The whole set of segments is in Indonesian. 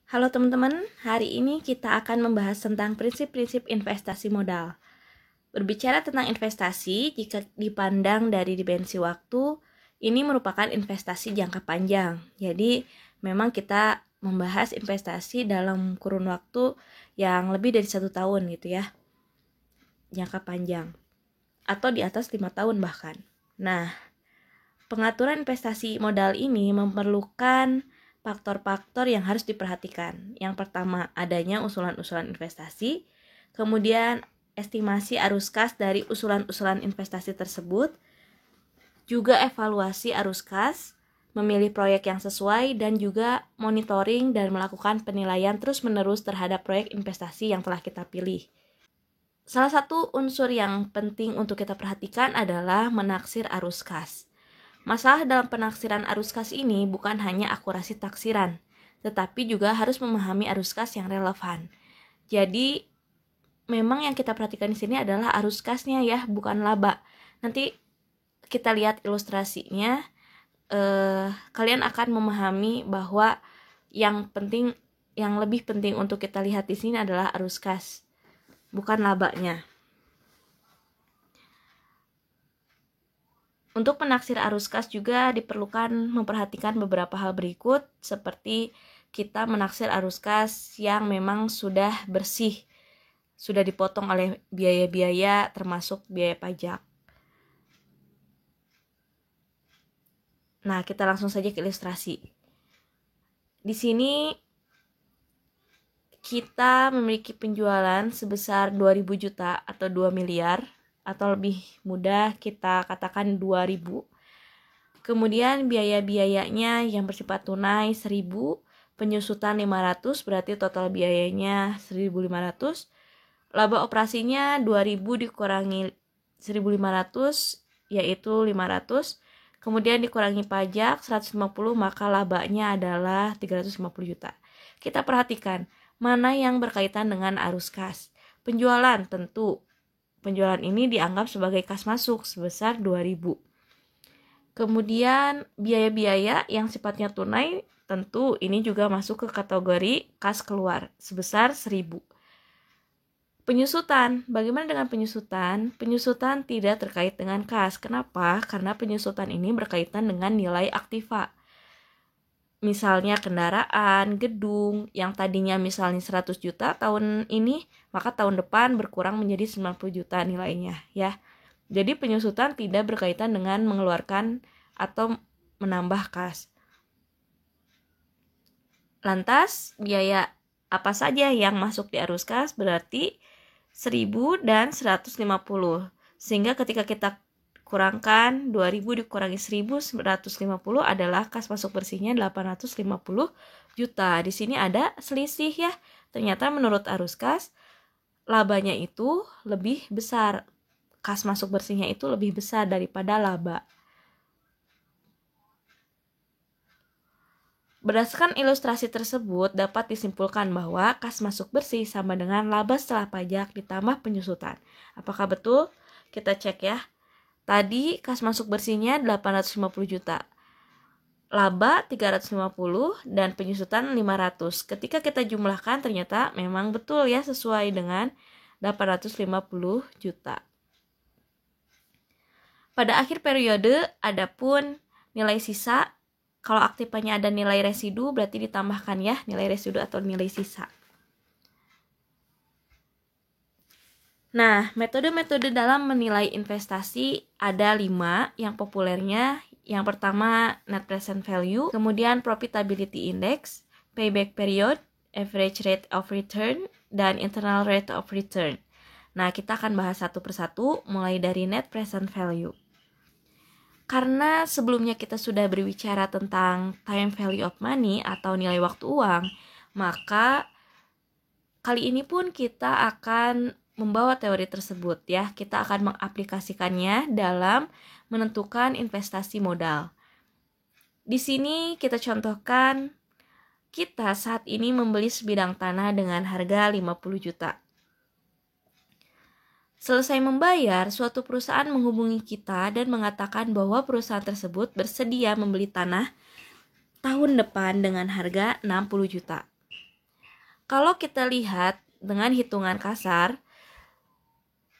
Halo teman-teman, hari ini kita akan membahas tentang prinsip-prinsip investasi modal. Berbicara tentang investasi, jika dipandang dari dimensi waktu, ini merupakan investasi jangka panjang. Jadi, memang kita membahas investasi dalam kurun waktu yang lebih dari 1 tahun gitu ya, jangka panjang. Atau di atas 5 tahun bahkan. Nah, pengaturan investasi modal ini memerlukan faktor-faktor yang harus diperhatikan. Yang pertama, adanya usulan-usulan investasi, kemudian estimasi arus kas dari usulan-usulan investasi tersebut, juga evaluasi arus kas, memilih proyek yang sesuai, dan juga monitoring dan melakukan penilaian terus-menerus terhadap proyek investasi yang telah kita pilih. Salah satu unsur yang penting untuk kita perhatikan adalah menaksir arus kas. Masalah dalam penaksiran arus kas ini bukan hanya akurasi taksiran, tetapi juga harus memahami arus kas yang relevan. Jadi, memang yang kita perhatikan di sini adalah arus kasnya ya, bukan laba. Nanti kita lihat ilustrasinya, kalian akan memahami bahwa yang lebih penting untuk kita lihat di sini adalah arus kas, bukan labanya. Untuk menaksir arus kas juga diperlukan memperhatikan beberapa hal berikut, seperti kita menaksir arus kas yang memang sudah bersih, sudah dipotong oleh biaya-biaya termasuk biaya pajak. Nah, kita langsung saja ke ilustrasi. Di sini kita memiliki penjualan sebesar 2.000 juta atau 2 miliar, atau lebih mudah kita katakan 2.000. Kemudian biaya-biayanya yang bersifat tunai 1.000, penyusutan 500, berarti total biayanya 1.500. Laba operasinya 2.000 dikurangi 1.500, yaitu 500. Kemudian dikurangi pajak 150, maka labanya adalah 350 juta. Kita perhatikan mana yang berkaitan dengan arus kas. Penjualan, tentu penjualan ini dianggap sebagai kas masuk sebesar 2.000. Kemudian biaya-biaya yang sifatnya tunai, tentu ini juga masuk ke kategori kas keluar sebesar 1.000. Penyusutan, bagaimana dengan penyusutan? Penyusutan tidak terkait dengan kas. Kenapa? Karena penyusutan ini berkaitan dengan nilai aktiva. Misalnya kendaraan, gedung, yang tadinya misalnya 100 juta tahun ini, maka tahun depan berkurang menjadi 90 juta nilainya ya. Jadi penyusutan tidak berkaitan dengan mengeluarkan atau menambah kas. Lantas, biaya apa saja yang masuk di arus kas? Berarti 1.000 dan 150. Sehingga ketika kita kurangkan 2.000 dikurangi 1.150 adalah kas masuk bersihnya 850 juta. Di sini ada selisih ya. Ternyata menurut arus kas, labanya itu lebih besar. Kas masuk bersihnya itu lebih besar daripada laba. Berdasarkan ilustrasi tersebut, dapat disimpulkan bahwa kas masuk bersih sama dengan laba setelah pajak ditambah penyusutan. Apakah betul? Kita cek ya. Tadi kas masuk bersihnya 850 juta. Laba 350 dan penyusutan 500. Ketika kita jumlahkan ternyata memang betul ya, sesuai dengan 850 juta. Pada akhir periode, adapun nilai sisa, kalau aktifanya ada nilai residu, berarti ditambahkan ya nilai residu atau nilai sisa. Nah, metode-metode dalam menilai investasi ada 5 yang populernya. Yang pertama, net present value, kemudian profitability index, payback period, average rate of return, dan internal rate of return. Nah, kita akan bahas satu persatu, mulai dari net present value. Karena sebelumnya kita sudah berbicara tentang time value of money atau nilai waktu uang, maka kali ini pun kita akan membawa teori tersebut ya. Kita akan mengaplikasikannya dalam menentukan investasi modal. Di sini kita contohkan kita saat ini membeli sebidang tanah dengan harga 50 juta. Selesai membayar, suatu perusahaan menghubungi kita dan mengatakan bahwa perusahaan tersebut bersedia membeli tanah tahun depan dengan harga 60 juta. Kalau kita lihat dengan hitungan kasar,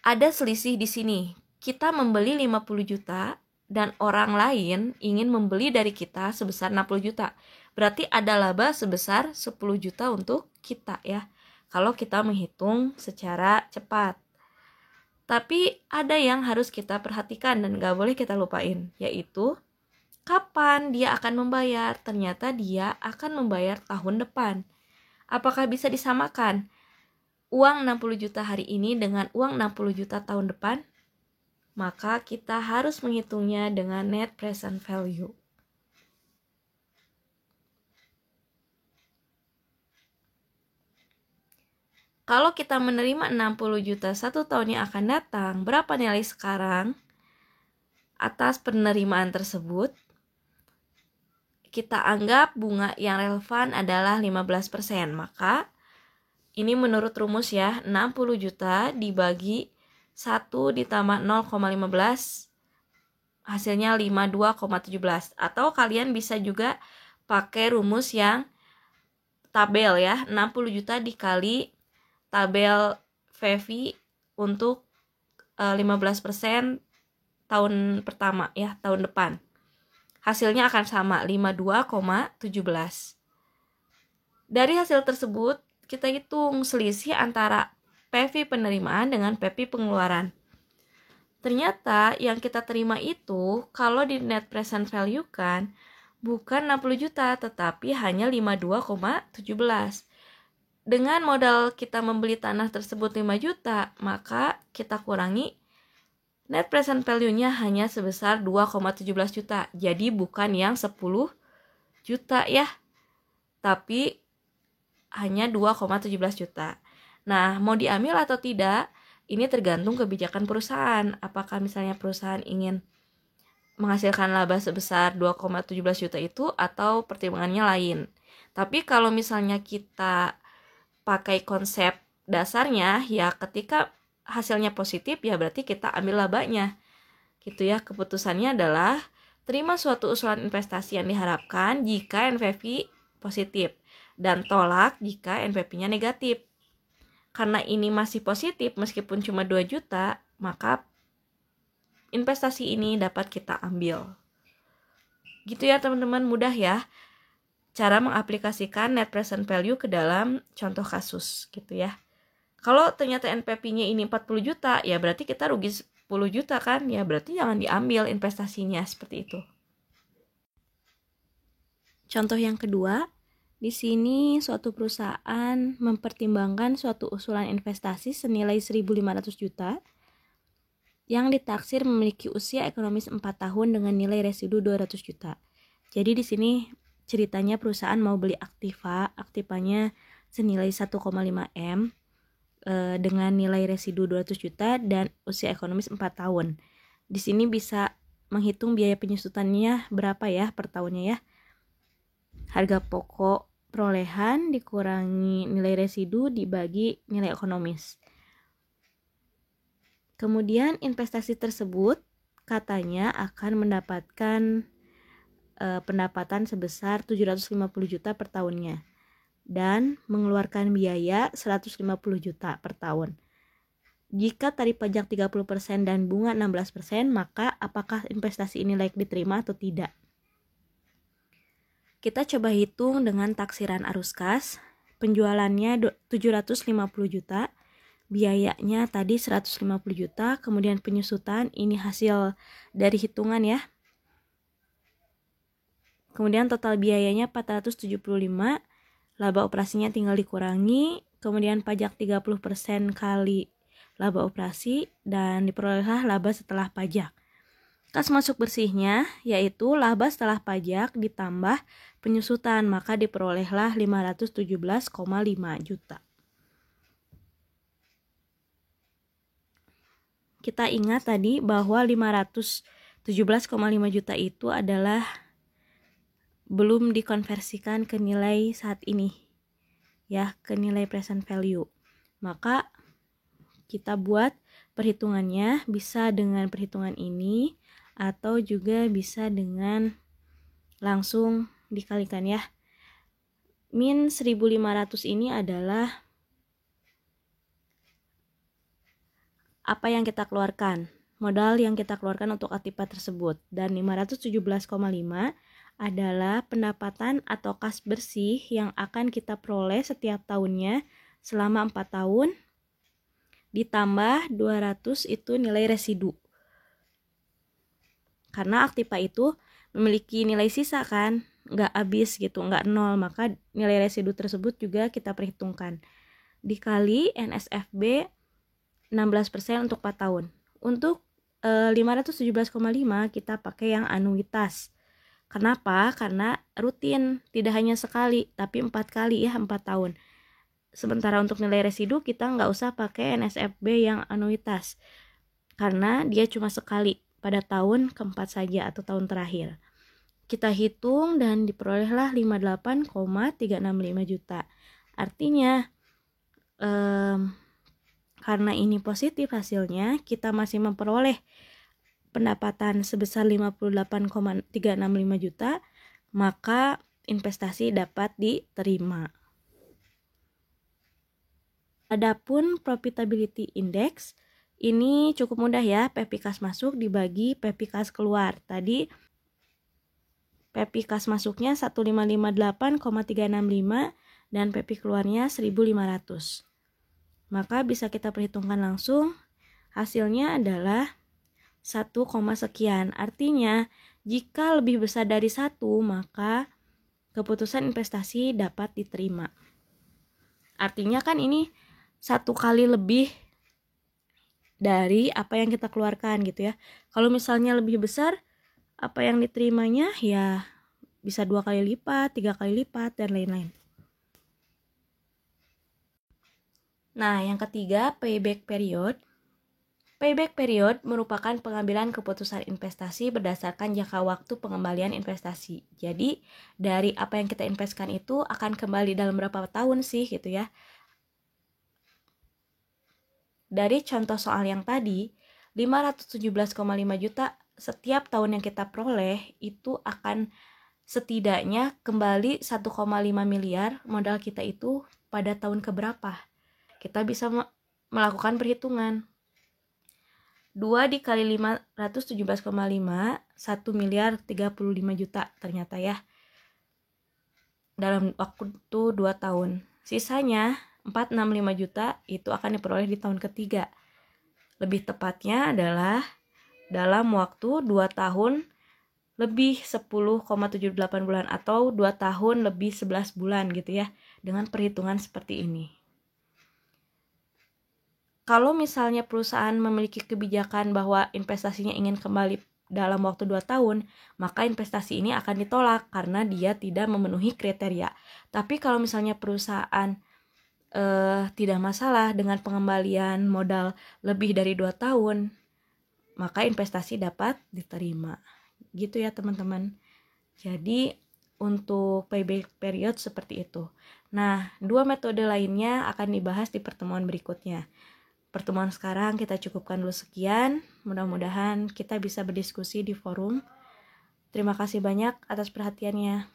ada selisih di sini. Kita membeli 50 juta dan orang lain ingin membeli dari kita sebesar 60 juta. Berarti ada laba sebesar 10 juta untuk kita ya. Kalau kita menghitung secara cepat. Tapi ada yang harus kita perhatikan dan gak boleh kita lupain, yaitu kapan dia akan membayar. Ternyata dia akan membayar tahun depan. Apakah bisa disamakan uang 60 juta hari ini dengan uang 60 juta tahun depan? Maka kita harus menghitungnya dengan net present value. Kalau kita menerima 60 juta 1 tahun yang akan datang, berapa nilai sekarang atas penerimaan tersebut? Kita anggap bunga yang relevan adalah 15%. Maka ini menurut rumus ya, 60 juta dibagi 1 ditambah 0,15 hasilnya 52,17. Atau kalian bisa juga pakai rumus yang tabel ya, 60 juta dikali tabel VV untuk 15% tahun pertama ya, tahun depan. Hasilnya akan sama, 52,17. Dari hasil tersebut, kita hitung selisih antara PV penerimaan dengan PV pengeluaran. Ternyata yang kita terima itu kalau di net present value kan bukan 60 juta tetapi hanya 52,17. Dengan modal kita membeli tanah tersebut 5 juta, maka kita kurangi net present value-nya hanya sebesar 2,17 juta. Jadi bukan yang 10 juta ya, tapi hanya 2,17 juta. Nah, mau diambil atau tidak, ini tergantung kebijakan perusahaan. Apakah misalnya perusahaan ingin menghasilkan laba sebesar 2,17 juta itu atau pertimbangannya lain. Tapi kalau misalnya kita pakai konsep dasarnya ya, ketika hasilnya positif ya berarti kita ambil labanya gitu ya. Keputusannya adalah terima suatu usulan investasi yang diharapkan jika NPV positif dan tolak jika NPV-nya negatif. Karena ini masih positif meskipun cuma 2 juta, maka investasi ini dapat kita ambil. Gitu ya teman-teman, mudah ya cara mengaplikasikan net present value ke dalam contoh kasus gitu ya. Kalau ternyata NPV-nya ini 40 juta, ya berarti kita rugi 10 juta kan? Ya berarti jangan diambil investasinya, seperti itu. Contoh yang kedua, di sini suatu perusahaan mempertimbangkan suatu usulan investasi senilai 1.500 juta yang ditaksir memiliki usia ekonomis 4 tahun dengan nilai residu 200 juta. Jadi di sini ceritanya perusahaan mau beli aktivanya senilai 1,5 M dengan nilai residu 200 juta dan usia ekonomis 4 tahun. Di sini bisa menghitung biaya penyusutannya berapa ya per tahunnya ya. Harga pokok perolehan dikurangi nilai residu dibagi nilai ekonomis. Kemudian investasi tersebut katanya akan mendapatkan pendapatan sebesar 750 juta per tahunnya dan mengeluarkan biaya 150 juta per tahun. Jika tarif pajak 30% dan bunga 16%, maka apakah investasi ini layak diterima atau tidak? Kita coba hitung dengan taksiran arus kas. Penjualannya 750 juta, biayanya tadi 150 juta, kemudian penyusutan ini hasil dari hitungan ya. Kemudian total biayanya 475, laba operasinya tinggal dikurangi, kemudian pajak 30% kali laba operasi, dan diperolehlah laba setelah pajak. Kas masuk bersihnya yaitu laba setelah pajak ditambah penyusutan, maka diperolehlah 517,5 juta. Kita ingat tadi bahwa 517,5 juta itu adalah belum dikonversikan ke nilai saat ini ya, ke nilai present value. Maka kita buat perhitungannya bisa dengan perhitungan ini atau juga bisa dengan langsung dikalikan ya. min 1.500 ini adalah apa yang kita keluarkan, modal yang kita keluarkan untuk aktiva tersebut. Dan 517,5 adalah pendapatan atau kas bersih yang akan kita peroleh setiap tahunnya selama 4 tahun, ditambah 200 itu nilai residu. Karena aktiva itu memiliki nilai sisa kan, nggak habis gitu, nggak nol, maka nilai residu tersebut juga kita perhitungkan. Dikali NSFB 16% untuk 4 tahun. Untuk 517,5 kita pakai yang anuitas. Kenapa? Karena rutin, tidak hanya sekali, tapi 4 kali ya, 4 tahun. Sementara untuk nilai residu kita nggak usah pakai NSFB yang anuitas, karena dia cuma sekali pada tahun keempat saja atau tahun terakhir. Kita hitung dan diperolehlah 58,365 juta. Artinya karena ini positif hasilnya, kita masih memperoleh pendapatan sebesar 58,365 juta, maka investasi dapat diterima. Adapun profitability index, ini cukup mudah ya, PEPI kas masuk dibagi PEPI kas keluar. Tadi PEPI kas masuknya 1558,365 dan PEPI keluarnya 1.500. Maka bisa kita perhitungkan langsung, hasilnya adalah 1, sekian. Artinya jika lebih besar dari 1, maka keputusan investasi dapat diterima. Artinya kan ini 1 kali lebih dari apa yang kita keluarkan gitu ya. Kalau misalnya lebih besar, apa yang diterimanya ya bisa 2 kali lipat, 3 kali lipat, dan lain-lain. Nah, yang ketiga, payback period. Payback period merupakan pengambilan keputusan investasi berdasarkan jangka waktu pengembalian investasi. Jadi, dari apa yang kita investkan itu akan kembali dalam berapa tahun sih gitu ya. Dari contoh soal yang tadi, 517,5 juta setiap tahun yang kita peroleh itu akan setidaknya kembali 1,5 miliar modal kita itu pada tahun keberapa. Kita bisa melakukan perhitungan. 2 dikali 517,5, 1 miliar 35 juta ternyata ya. Dalam waktu 2 tahun. Sisanya 465 juta itu akan diperoleh di tahun ketiga. Lebih tepatnya adalah dalam waktu 2 tahun lebih 10,78 bulan atau 2 tahun lebih 11 bulan gitu ya. Dengan perhitungan seperti ini. Kalau misalnya perusahaan memiliki kebijakan bahwa investasinya ingin kembali dalam waktu 2 tahun, maka investasi ini akan ditolak karena dia tidak memenuhi kriteria. Tapi kalau misalnya perusahaan tidak masalah dengan pengembalian modal lebih dari 2 tahun, maka investasi dapat diterima. Gitu ya teman-teman. Jadi untuk payback period seperti itu. Nah, 2 metode lainnya akan dibahas di pertemuan berikutnya. Pertemuan sekarang kita cukupkan dulu sekian. Mudah-mudahan kita bisa berdiskusi di forum. Terima kasih banyak atas perhatiannya.